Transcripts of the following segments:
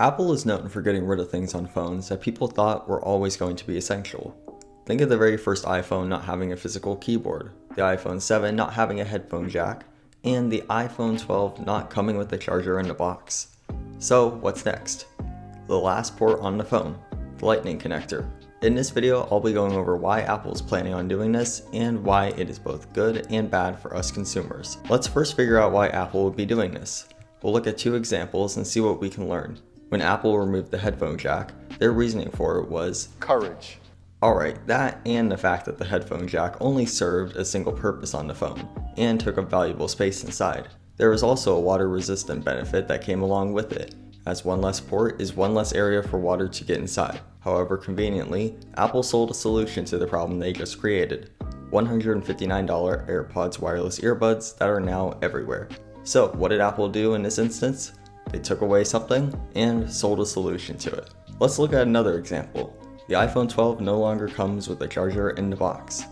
Apple is known for getting rid of things on phones that people thought were always going to be essential. Think of the very first iPhone not having a physical keyboard, the iPhone 7 not having a headphone jack, and the iPhone 12 not coming with a charger in the box. So what's next? The last port on the phone, the Lightning connector. In this video, I'll be going over why Apple is planning on doing this and why it is both good and bad for us consumers. Let's first figure out why Apple would be doing this. We'll look at two examples and see what we can learn. When Apple removed the headphone jack, their reasoning for it was courage. Alright, that and the fact that the headphone jack only served a single purpose on the phone and took up valuable space inside. There was also a water resistant benefit that came along with it, as one less port is one less area for water to get inside. However, conveniently, Apple sold a solution to the problem they just created: $159 AirPods wireless earbuds that are now everywhere. So what did Apple do in this instance? They took away something and sold a solution to it. Let's look at another example. The iPhone 12 no longer comes with a charger in the box.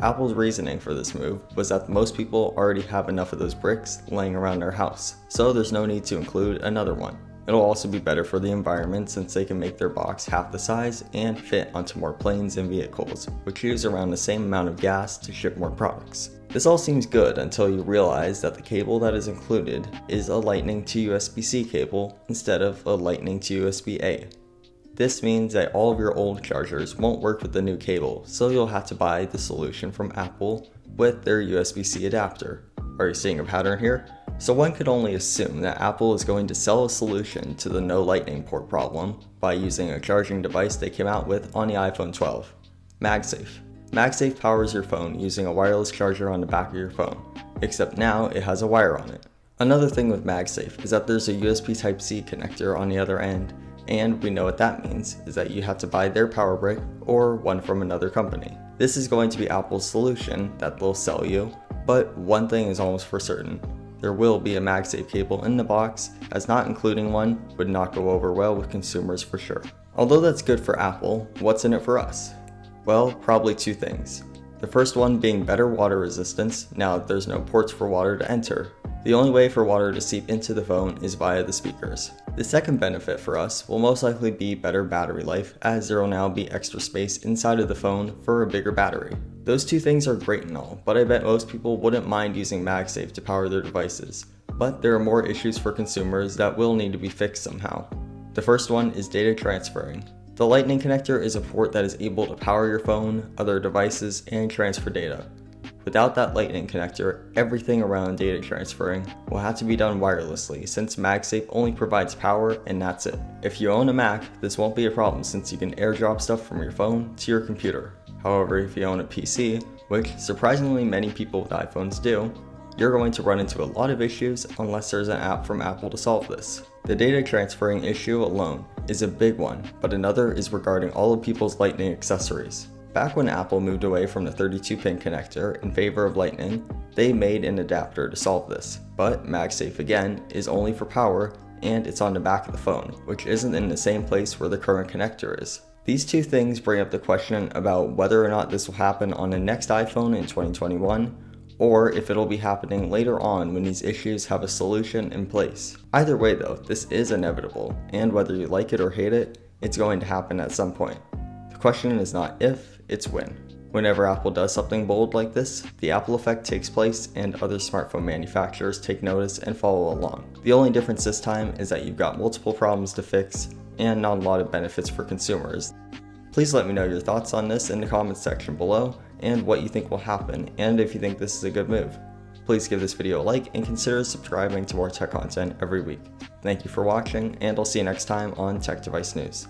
Apple's reasoning for this move was that most people already have enough of those bricks laying around their house, so there's no need to include another one. It'll also be better for the environment since they can make their box half the size and fit onto more planes and vehicles, which use around the same amount of gas to ship more products. This all seems good until you realize that the cable that is included is a Lightning to USB-C cable instead of a Lightning to USB-A. This means that all of your old chargers won't work with the new cable, so you'll have to buy the solution from Apple with their USB-C adapter. Are you seeing a pattern here? So one could only assume that Apple is going to sell a solution to the no lightning port problem by using a charging device they came out with on the iPhone 12. MagSafe. MagSafe powers your phone using a wireless charger on the back of your phone, except now it has a wire on it. Another thing with MagSafe is that there's a USB Type-C connector on the other end, and we know what that means is that you have to buy their power brick or one from another company. This is going to be Apple's solution that they'll sell you, but one thing is almost for certain. There will be a MagSafe cable in the box, as not including one would not go over well with consumers for sure. Although that's good for Apple, what's in it for us? Well, probably two things. The first one being better water resistance now that there's no ports for water to enter. The only way for water to seep into the phone is via the speakers. The second benefit for us will most likely be better battery life, as there will now be extra space inside of the phone for a bigger battery. Those two things are great and all, but I bet most people wouldn't mind using MagSafe to power their devices. But there are more issues for consumers that will need to be fixed somehow. The first one is data transferring. The Lightning connector is a port that is able to power your phone, other devices, and transfer data. Without that Lightning connector, everything around data transferring will have to be done wirelessly since MagSafe only provides power and that's it. If you own a Mac, this won't be a problem since you can airdrop stuff from your phone to your computer. However, if you own a PC, which surprisingly many people with iPhones do, you're going to run into a lot of issues unless there's an app from Apple to solve this. The data transferring issue alone is a big one, but another is regarding all of people's Lightning accessories. Back when Apple moved away from the 32-pin connector in favor of Lightning, they made an adapter to solve this. But MagSafe again is only for power and it's on the back of the phone, which isn't in the same place where the current connector is. These two things bring up the question about whether or not this will happen on the next iPhone in 2021, or if it'll be happening later on when these issues have a solution in place. Either way though, this is inevitable, and whether you like it or hate it, it's going to happen at some point. The question is not if, it's when. Whenever Apple does something bold like this, the Apple effect takes place and other smartphone manufacturers take notice and follow along. The only difference this time is that you've got multiple problems to fix and not a lot of benefits for consumers. Please let me know your thoughts on this in the comments section below and what you think will happen and if you think this is a good move. Please give this video a like and consider subscribing to more tech content every week. Thank you for watching and I'll see you next time on Tech Device News.